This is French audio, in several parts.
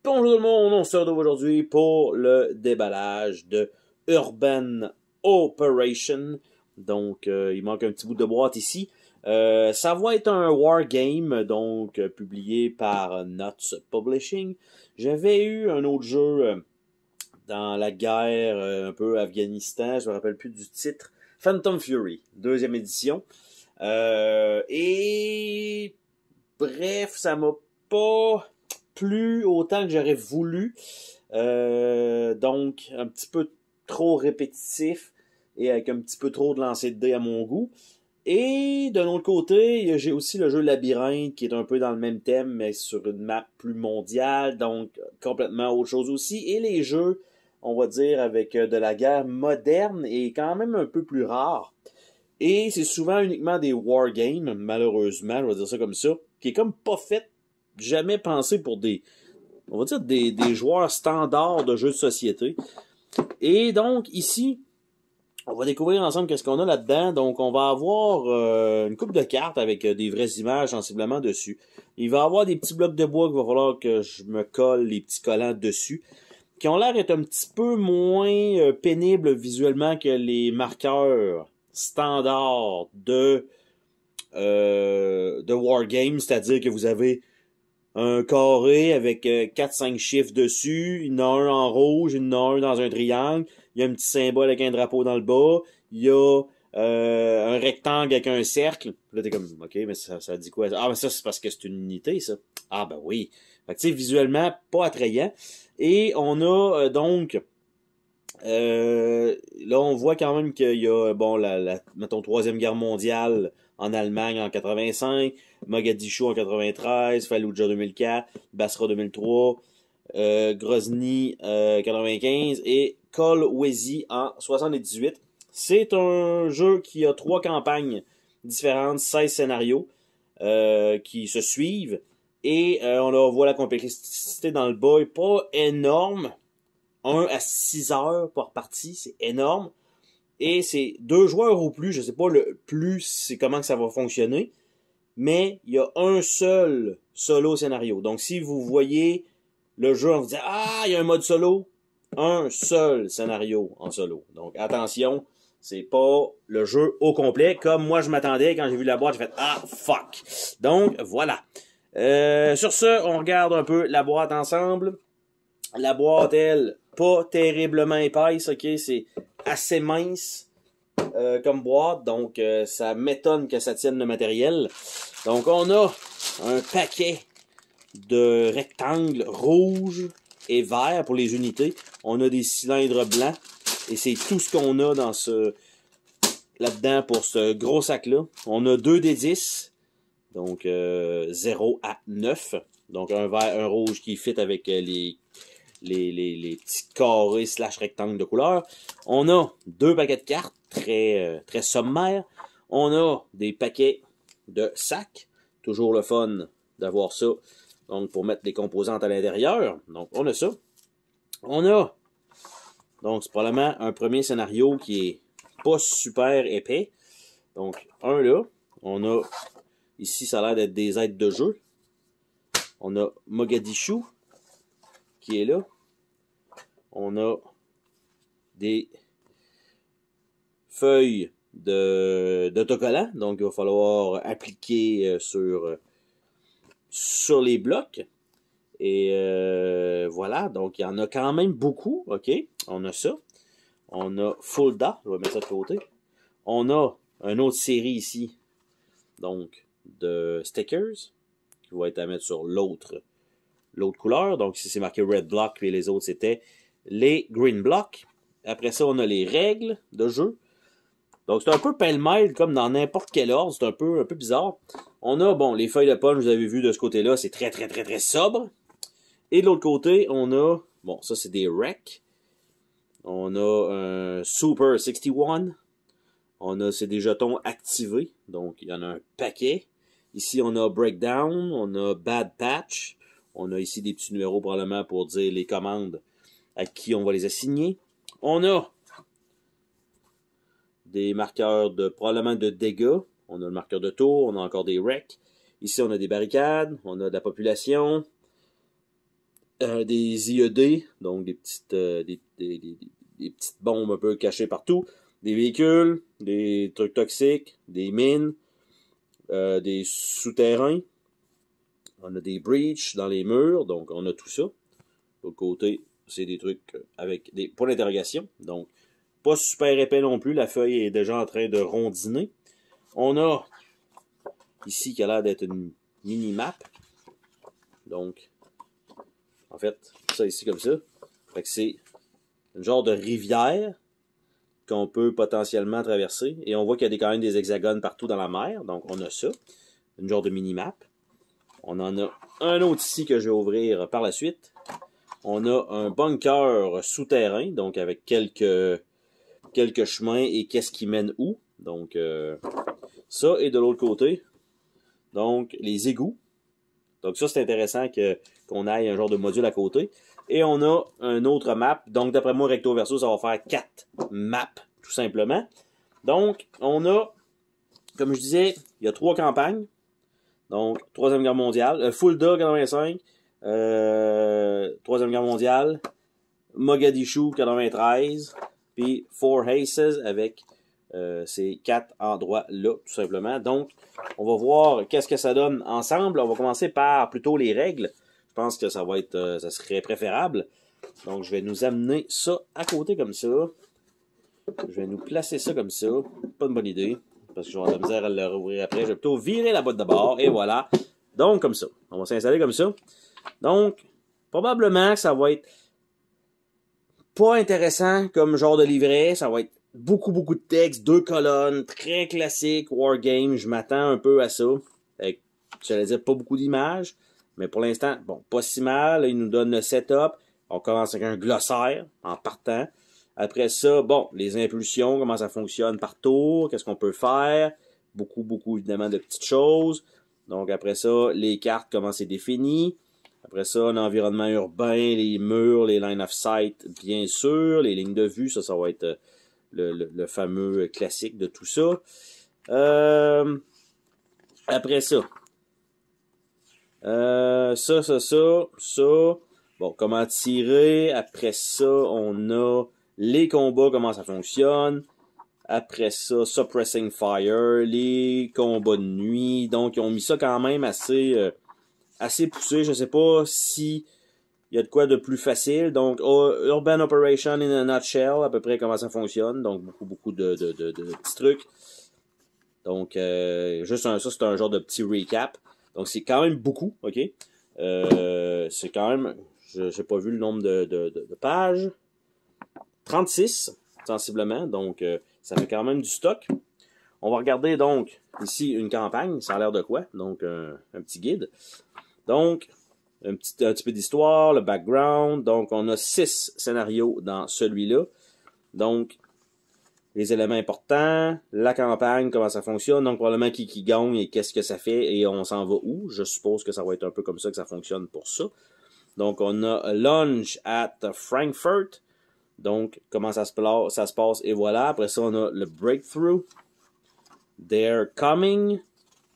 Bonjour tout le monde, on se retrouve aujourd'hui pour le déballage de Urban Operation. Donc, il manque un petit bout de boîte ici. Ça va être un wargame, donc publié par Nuts Publishing. J'avais eu un autre jeu dans la guerre, un peu Afghanistan, je me rappelle plus du titre. Phantom Fury, deuxième édition. Et bref, ça m'a pas plu autant que j'aurais voulu. Donc, un petit peu trop répétitif et avec un petit peu trop de lancer de dés à mon goût. Et d'un autre côté, j'ai aussi le jeu Labyrinthe qui est un peu dans le même thème, mais sur une map plus mondiale, donc complètement autre chose aussi. Et les jeux, on va dire, avec de la guerre moderne et quand même un peu plus rare. Et c'est souvent uniquement des wargames, malheureusement, je vais dire ça comme ça, qui est comme pas fait, jamais pensé pour on va dire des joueurs standards de jeux de société. Et donc, ici, on va découvrir ensemble qu'est-ce qu'on a là-dedans. Donc, on va avoir une coupe de cartes avec des vraies images sensiblement dessus. Il va y avoir des petits blocs de bois qu'il va falloir que je me colle les petits collants dessus, qui ont l'air d'être un petit peu moins pénibles visuellement que les marqueurs standards de wargame, c'est-à-dire que vous avez un carré avec 4-5 chiffres dessus, il y en a un en rouge, il y en a un dans un triangle, il y a un petit symbole avec un drapeau dans le bas, il y a un rectangle avec un cercle. Là, t'es comme, ok, mais ça dit quoi? Ah, mais ça, c'est parce que c'est une unité, ça. Ah, ben oui. Fait que, tu sais, visuellement, pas attrayant. Et on a donc... là, on voit quand même qu'il y a, bon, mettons, Troisième Guerre mondiale en Allemagne en 85, Mogadiscio en 93, Fallujah 2004, Basra 2003, Grozny 95 et Kolwezi en 78. C'est un jeu qui a 3 campagnes différentes, 16 scénarios qui se suivent. Et on voit la complexité dans le bas, pas énorme. 1 à 6 heures par partie, c'est énorme. Et c'est 2 joueurs ou plus, je sais pas le plus, c'est comment que ça va fonctionner. Mais il y a un seul solo scénario. Donc si vous voyez le jeu, on vous dit « Ah, il y a un mode solo », un seul scénario en solo. Donc attention, c'est pas le jeu au complet. Comme moi je m'attendais, quand j'ai vu la boîte, j'ai fait « Ah, fuck ». Donc voilà. Sur ce, on regarde un peu la boîte ensemble. La boîte, elle, pas terriblement épaisse, ok, c'est assez mince comme boîte, donc ça m'étonne que ça tienne le matériel. Donc on a un paquet de rectangles rouges et verts pour les unités. On a des cylindres blancs et c'est tout ce qu'on a dans là-dedans pour ce gros sac-là. On a 2 des 10, donc 0 à 9. Donc un vert, un rouge qui fit avec les petits carrés / rectangles de couleur. On a 2 paquets de cartes, très sommaires. On a des paquets de sacs. Toujours le fun d'avoir ça. Donc, pour mettre les composantes à l'intérieur. Donc, on a ça. On a, donc, c'est probablement un premier scénario qui est pas super épais. Donc, un là. On a, ici, ça a l'air d'être des aides de jeu. On a Mogadiscio, qui est là. On a des feuilles d'autocollants, donc il va falloir appliquer sur les blocs. Et voilà, donc il y en a quand même beaucoup, ok? On a ça. On a Fulda, je vais mettre ça de côté. On a une autre série ici, donc de stickers, qui va être à mettre sur l'autre couleur. Donc ici c'est marqué Red Block, puis les autres c'était les Green Blocks. Après ça, on a les règles de jeu. Donc, c'est un peu pêle-mêle, comme dans n'importe quel ordre. C'est un peu bizarre. On a, bon, les feuilles de punch, vous avez vu de ce côté-là, c'est très sobre. Et de l'autre côté, on a, bon, ça, c'est des recs. On a un Super 61. On a, c'est des jetons activés. Donc, il y en a un paquet. Ici, on a Breakdown. On a Bad Patch. On a ici des petits numéros, probablement, pour dire les commandes à qui on va les assigner. On a des marqueurs probablement de dégâts. On a le marqueur de tour, on a encore des wrecks. Ici, on a des barricades, on a de la population. des IED, donc des petites bombes un peu cachées partout, des véhicules, des trucs toxiques, des mines, des souterrains, on a des breaches dans les murs, donc on a tout ça. De l'autre côté, c'est des trucs avec des points d'interrogation, donc pas super épais non plus, la feuille est déjà en train de rondiner. On a ici qui a l'air d'être une mini-map, donc en fait, ça ici comme ça, fait que c'est un genre de rivière qu'on peut potentiellement traverser, et on voit qu'il y a quand même des hexagones partout dans la mer, donc on a ça, une genre de mini-map. On en a un autre ici que je vais ouvrir par la suite. On a un bunker souterrain, donc avec quelques chemins et qu'est-ce qui mène où. Donc, ça, et de l'autre côté, donc les égouts. Donc ça, c'est intéressant qu'on aille un genre de module à côté. Et on a un autre map. Donc, d'après moi, recto verso, ça va faire 4 maps, tout simplement. Donc, on a, comme je disais, il y a 3 campagnes. Donc, Troisième Guerre mondiale, Fulda 85, Troisième Guerre mondiale, Mogadishu 93, puis Four Aces avec ces 4 endroits-là, tout simplement. Donc, on va voir qu'est-ce que ça donne ensemble. On va commencer par plutôt les règles. Je pense que ça va être, ça serait préférable. Donc, je vais nous amener ça à côté comme ça. Je vais nous placer ça comme ça. Pas une bonne idée, parce que je vais avoir de la misère à le rouvrir après. Je vais plutôt virer la boîte de bord, et voilà. Donc, comme ça. On va s'installer comme ça. Donc, probablement que ça va être pas intéressant comme genre de livret. Ça va être beaucoup de texte, 2 colonnes, très classique, Wargame. Je m'attends un peu à ça. J'allais dire pas beaucoup d'images, mais pour l'instant, bon, pas si mal. Là, il nous donne le setup. On commence avec un glossaire en partant. Après ça, bon, les impulsions, comment ça fonctionne par tour, qu'est-ce qu'on peut faire, beaucoup évidemment de petites choses. Donc après ça, les cartes, comment c'est défini. Après ça, l'environnement urbain, les murs, les line of sight, bien sûr, les lignes de vue, ça va être le fameux classique de tout ça. Après ça, ça. Bon, comment tirer. Après ça, on a les combats, comment ça fonctionne. Après ça, Suppressing Fire, les combats de nuit. Donc, ils ont mis ça quand même assez poussé. Je sais pas si il y a de quoi de plus facile. Donc, Urban Operation in a Nutshell, à peu près comment ça fonctionne. Donc, beaucoup de petits trucs. Donc, juste ça, c'est un genre de petit recap. Donc, c'est quand même beaucoup, OK? C'est quand même, j'ai pas vu le nombre de pages. 36, sensiblement. Donc, ça fait quand même du stock. On va regarder, donc, ici, une campagne. Ça a l'air de quoi? Donc, un petit guide. Donc, un petit peu d'histoire, le background. Donc, on a 6 scénarios dans celui-là. Donc, les éléments importants, la campagne, comment ça fonctionne, donc probablement qui gagne et qu'est-ce que ça fait et on s'en va où. Je suppose que ça va être un peu comme ça que ça fonctionne pour ça. Donc, on a Launch at Frankfurt. Donc, comment ça se passe, et voilà. Après ça, on a le Breakthrough. They're Coming.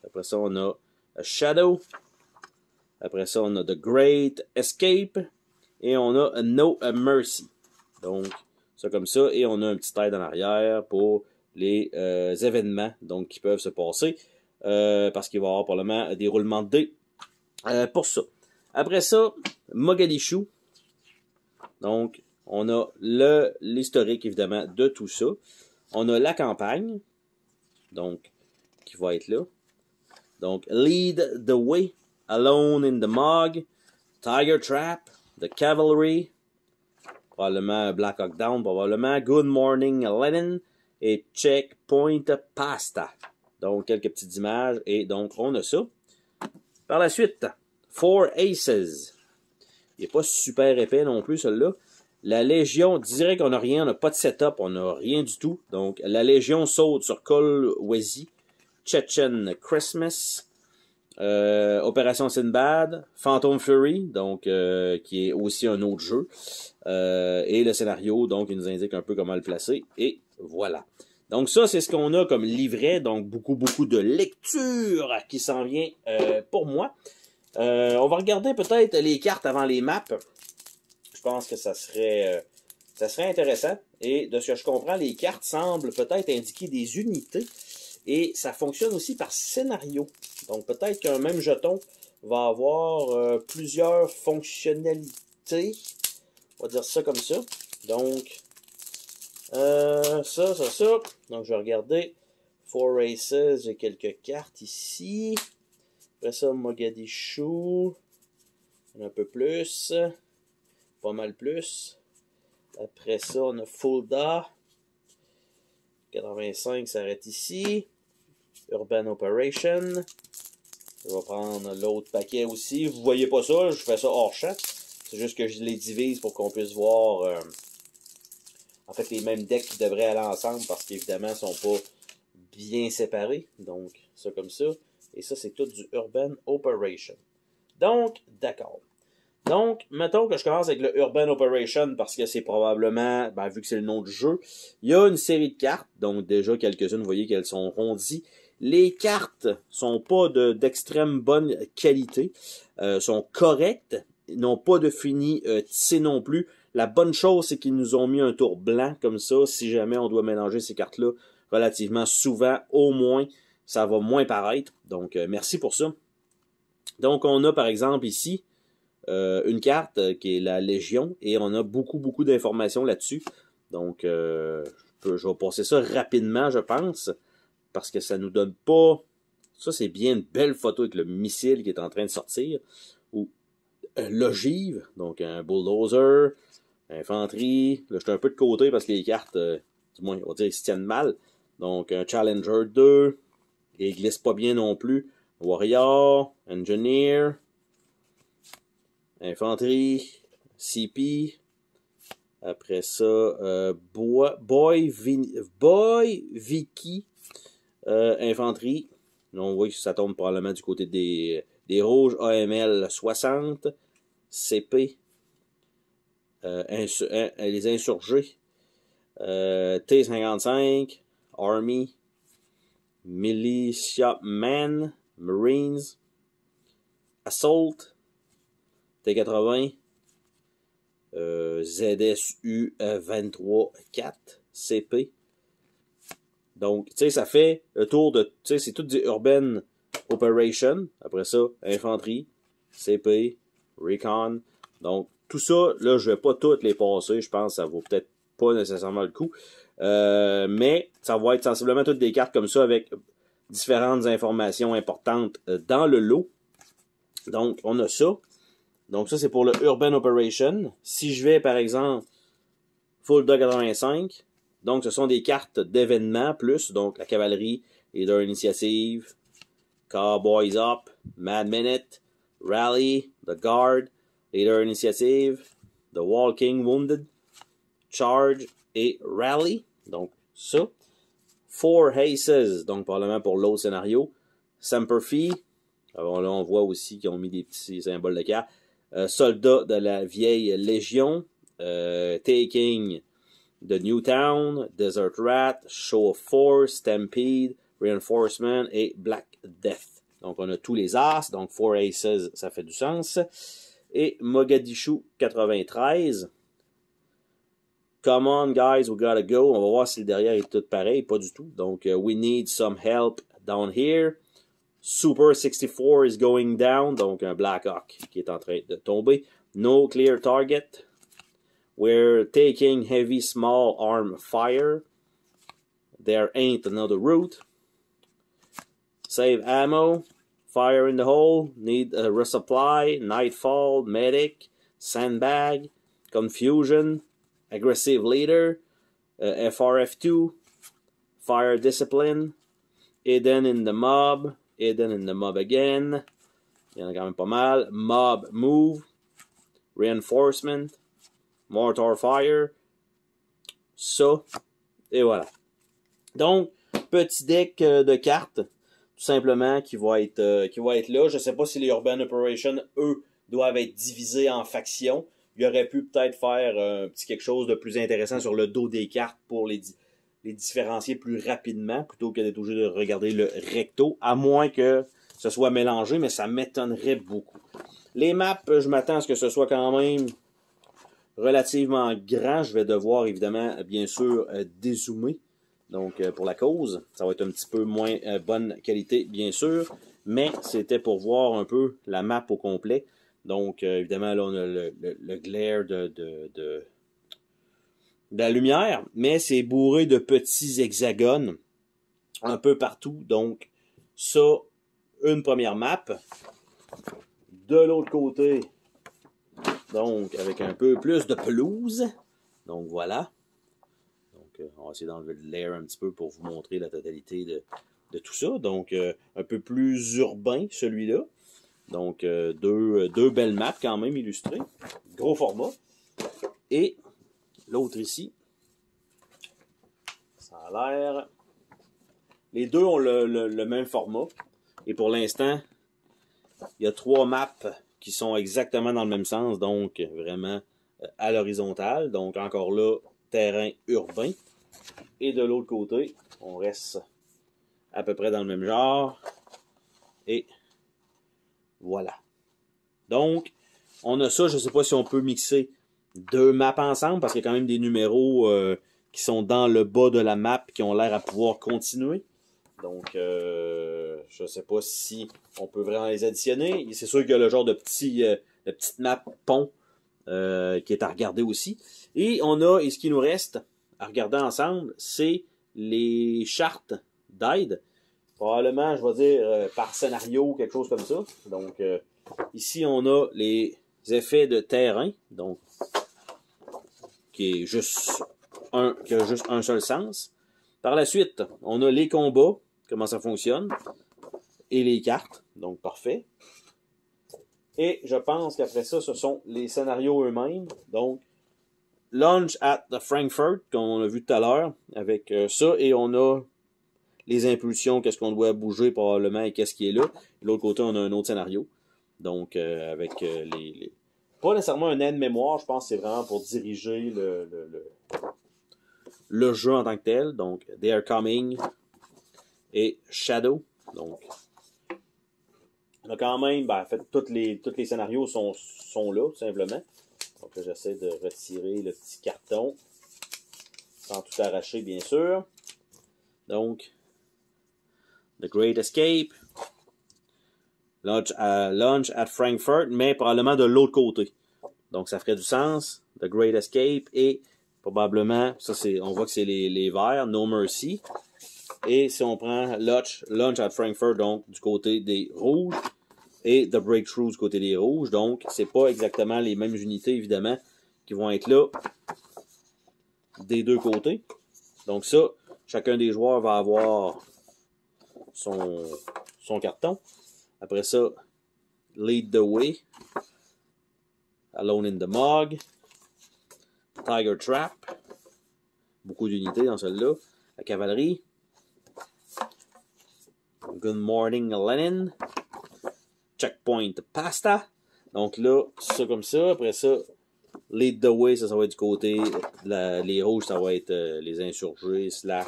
Après ça, on a A Shadow. Après ça, on a The Great Escape. Et on a No Mercy. Donc, ça comme ça. Et on a un petit aide en arrière pour les événements donc, qui peuvent se passer. Parce qu'il va y avoir probablement des roulements de dés pour ça. Après ça, Mogadishu. Donc, on a l'historique, évidemment, de tout ça. On a la campagne, donc, qui va être là. Donc, Lead the Way, Alone in the Mog, Tiger Trap, The Cavalry, probablement Black Hawk Down, probablement Good Morning Lenin et Checkpoint Pasta. Donc, quelques petites images, et donc, on a ça. Par la suite, Four Aces. Il n'est pas super épais non plus, celui-là. La Légion, dirait qu'on n'a rien, on n'a pas de setup, on n'a rien du tout. Donc, la Légion saute sur Kolwezi, Chechen Christmas, Opération Sinbad, Phantom Fury, donc qui est aussi un autre jeu, et le scénario, donc il nous indique un peu comment le placer, et voilà. Donc ça, c'est ce qu'on a comme livret, donc beaucoup de lecture qui s'en vient pour moi. On va regarder peut-être les cartes avant les maps. Je pense que ça serait intéressant. Et de ce que je comprends, les cartes semblent peut-être indiquer des unités. Et ça fonctionne aussi par scénario. Donc peut-être qu'un même jeton va avoir plusieurs fonctionnalités. On va dire ça comme ça. Donc, ça. Donc je vais regarder. Four Races, j'ai quelques cartes ici. Après ça, Mogadishu. Un peu plus. Pas mal plus. Après ça, on a Fulda. 85 s'arrête ici. Urban Operation. Je vais prendre l'autre paquet aussi. Vous voyez pas ça, je fais ça hors champ. C'est juste que je les divise pour qu'on puisse voir en fait les mêmes decks qui devraient aller ensemble parce qu'évidemment ils sont pas bien séparés. Donc ça comme ça. Et ça c'est tout du Urban Operation. Donc d'accord. Donc, mettons que je commence avec le Urban Operation parce que c'est probablement, ben, vu que c'est le nom du jeu, il y a une série de cartes, donc déjà quelques-unes, vous voyez qu'elles sont rondies. Les cartes sont pas d'extrême bonne qualité, sont correctes, n'ont pas de fini tissé non plus. La bonne chose, c'est qu'ils nous ont mis un tour blanc comme ça, si jamais on doit mélanger ces cartes-là relativement souvent, au moins, ça va moins paraître. Donc, merci pour ça. Donc, on a par exemple ici, une carte qui est la Légion et on a beaucoup d'informations là-dessus. Donc, je vais passer ça rapidement, je pense, parce que ça nous donne pas... Ça, c'est bien une belle photo avec le missile qui est en train de sortir. Ou l'ogive, donc un bulldozer, infanterie. Là, je suis un peu de côté parce que les cartes, du moins, on va dire, ils se tiennent mal. Donc, un Challenger 2, et il glisse pas bien non plus. Warrior, Engineer, Infanterie, CP. Après ça, Boy Vicky, Infanterie. Là, on voit que ça tombe probablement du côté des rouges. AML 60. CP. Les insurgés. T55. Army. Militiamen. Marines. Assault. T80. ZSU 23-4 CP. Donc, tu sais, ça fait le tour de... Tu sais, c'est tout du Urban Operation. Après ça, Infanterie, CP, Recon. Donc, tout ça, là, je vais pas toutes les passer. Je pense que ça vaut peut-être pas nécessairement le coup. Mais ça va être sensiblement toutes des cartes comme ça avec différentes informations importantes dans le lot. Donc, on a ça. Donc, ça, c'est pour le Urban Operation. Si je vais, par exemple, Fulda 85, donc, ce sont des cartes d'événements plus, donc la cavalerie, Leader Initiative, Cowboys Up, Mad Minute, Rally, The Guard, Leader Initiative, The Walking Wounded, Charge et Rally. Donc, ça. Four Aces, donc probablement pour l'autre scénario. Semper Fi. Alors là, on voit aussi qu'ils ont mis des petits symboles de cartes. Soldats de la vieille Légion. Taking de Newtown, Desert Rat, Show of Force, Stampede, Reinforcement et Black Death. Donc, on a tous les As. Donc, Four Aces, ça fait du sens. Et Mogadishu 93. Come on, guys, we gotta go. On va voir si le derrière est tout pareil. Pas du tout. Donc, we need some help down here. Super 64 is going down. Donc, un Black Hawk qui est en train de tomber. No clear target. We're taking heavy small arm fire. There ain't another route. Save ammo. Fire in the hole. Need a resupply. Nightfall. Medic. Sandbag. Confusion. Aggressive leader. FRF2. Fire discipline. Hidden in the mob. Hidden in the mob again. Il y en a quand même pas mal. Mob move. Reinforcement. Mortar Fire, ça, et voilà. Donc, petit deck de cartes, tout simplement, qui va être là. Je ne sais pas si les Urban Operations, eux, doivent être divisés en factions. Il y aurait pu peut-être faire un petit quelque chose de plus intéressant sur le dos des cartes pour les différencier plus rapidement, plutôt que d'être obligé de regarder le recto, à moins que ce soit mélangé, mais ça m'étonnerait beaucoup. Les maps, je m'attends à ce que ce soit quand même relativement grand. Je vais devoir, évidemment, bien sûr, dézoomer. Donc, pour la cause, ça va être un petit peu moins bonne qualité, bien sûr. Mais c'était pour voir un peu la map au complet. Donc, évidemment, là, on a le glare de la lumière. Mais c'est bourré de petits hexagones un peu partout. Donc, ça, une première map. De l'autre côté, donc, avec un peu plus de pelouse. Donc, voilà. Donc, on va essayer d'enlever le layer un petit peu pour vous montrer la totalité de tout ça. Donc, un peu plus urbain, celui-là. Donc, deux belles maps quand même illustrées. Gros format. Et l'autre ici, ça a l'air... Les deux ont le même format. Et pour l'instant, il y a 3 maps qui sont exactement dans le même sens. Donc, vraiment à l'horizontale. Donc, encore là, terrain urbain. Et de l'autre côté, on reste à peu près dans le même genre. Et voilà. Donc, on a ça. Je ne sais pas si on peut mixer 2 maps ensemble parce qu'il y a quand même des numéros qui sont dans le bas de la map qui ont l'air à pouvoir continuer. Donc, je ne sais pas si on peut vraiment les additionner. C'est sûr qu'il y a le genre de petite map pont qui est à regarder aussi. Et on a, et ce qui nous reste à regarder ensemble, c'est les chartes d'aide. Probablement, je vais dire, par scénario, quelque chose comme ça. Donc, ici, on a les effets de terrain. Donc, qui a juste un seul sens. Par la suite, on a les combats, comment ça fonctionne, et les cartes. Donc, parfait. Et je pense qu'après ça, ce sont les scénarios eux-mêmes. Donc, Launch at the Frankfurt, qu'on a vu tout à l'heure, avec ça, et on a les impulsions, qu'est-ce qu'on doit bouger probablement et qu'est-ce qui est là. De l'autre côté, on a un autre scénario. Donc, avec les... Pas nécessairement un aide-mémoire, je pense que c'est vraiment pour diriger le jeu en tant que tel. Donc, They Are Coming et Shadow. Donc, on a quand même, ben, en fait, tous les scénarios sont là, tout simplement. Donc là, j'essaie de retirer le petit carton, sans tout arracher, bien sûr. Donc, The Great Escape, Launch at Frankfurt, mais probablement de l'autre côté. Donc, ça ferait du sens. The Great Escape et probablement, ça c'est, on voit que c'est les verts, No Mercy. Et si on prend Launch at Frankfurt, donc du côté des rouges, et The Breakthrough du côté des rouges. Donc, c'est pas exactement les mêmes unités, évidemment, qui vont être là des deux côtés. Donc ça, chacun des joueurs va avoir son carton. Après ça, Lead the Way, Alone in the Mog, Tiger Trap, beaucoup d'unités dans celle-là, la cavalerie, Good Morning Lenin, Checkpoint Pasta. Donc là, ça comme ça. Après ça, Lead the Way, ça va être du côté. Les rouges, ça va être les insurgés, / en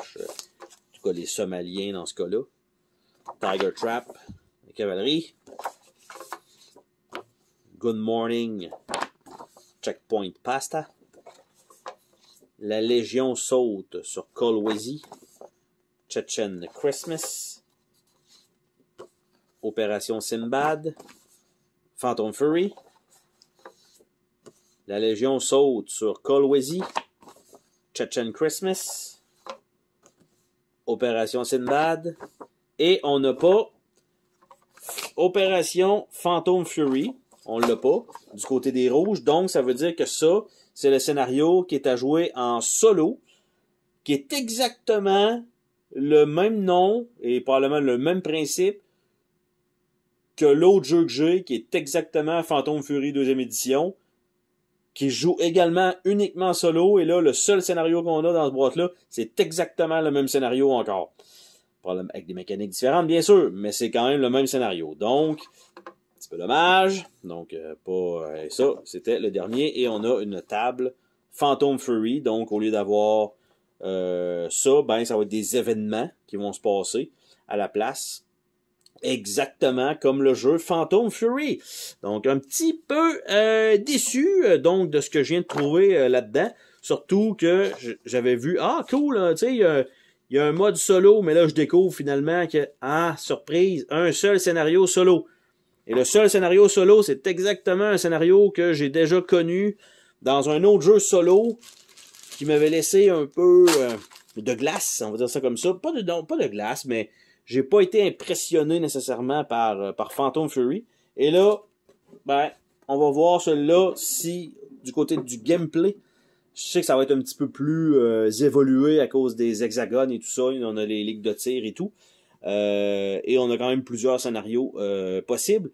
tout cas les Somaliens dans ce cas-là. Tiger Trap, la cavalerie. Good Morning, Checkpoint Pasta. La Légion saute sur Kolwezi, Chechen Christmas. Opération Sinbad, Phantom Fury. La Légion saute sur Kolwezi, Chechen Christmas, Opération Sinbad. Et on n'a pas Opération Phantom Fury. On l'a pas du côté des rouges. Donc, ça veut dire que ça, c'est le scénario qui est à jouer en solo, qui est exactement le même nom et probablement le même principe que l'autre jeu que j'ai, qui est exactement Phantom Fury 2e édition, qui joue également uniquement solo, et là, le seul scénario qu'on a dans ce boîte-là, c'est exactement le même scénario encore. Problème avec des mécaniques différentes, bien sûr, mais c'est quand même le même scénario. Donc, un petit peu dommage. Donc, ça, c'était le dernier, et on a une table Phantom Fury, donc au lieu d'avoir ça, ben, ça va être des événements qui vont se passer à la place. Exactement comme le jeu Phantom Fury. Donc, un petit peu déçu donc de ce que je viens de trouver là-dedans. Surtout que j'avais vu, ah cool, tu sais, il y a un mode solo, mais là je découvre finalement que, ah, surprise, un seul scénario solo. Et le seul scénario solo, c'est exactement un scénario que j'ai déjà connu dans un autre jeu solo qui m'avait laissé un peu de glace, on va dire ça comme ça. Pas de glace, mais j'ai pas été impressionné nécessairement par Phantom Fury. Et là, ben, on va voir celui-là si, du côté du gameplay, je sais que ça va être un petit peu plus évolué à cause des hexagones et tout ça. On a les ligues de tir et tout. Et on a quand même plusieurs scénarios possibles.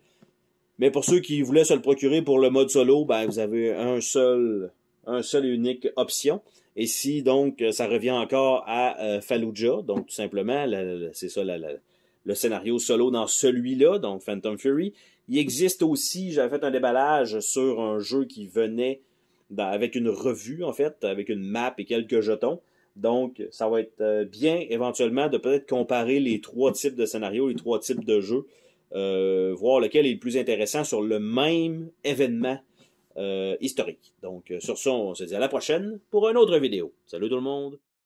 Mais pour ceux qui voulaient se le procurer pour le mode solo, ben vous avez un seul et unique option. Et si donc ça revient encore à Fallujah, donc tout simplement, c'est ça le scénario solo dans celui-là, donc Phantom Fury. Il existe aussi, j'avais fait un déballage sur un jeu qui venait avec une revue en fait, avec une map et quelques jetons. Donc ça va être bien éventuellement de peut-être comparer les trois types de scénarios, les trois types de jeux. Voir lequel est le plus intéressant sur le même événement historique. Donc, sur ça, on se dit à la prochaine pour une autre vidéo. Salut tout le monde!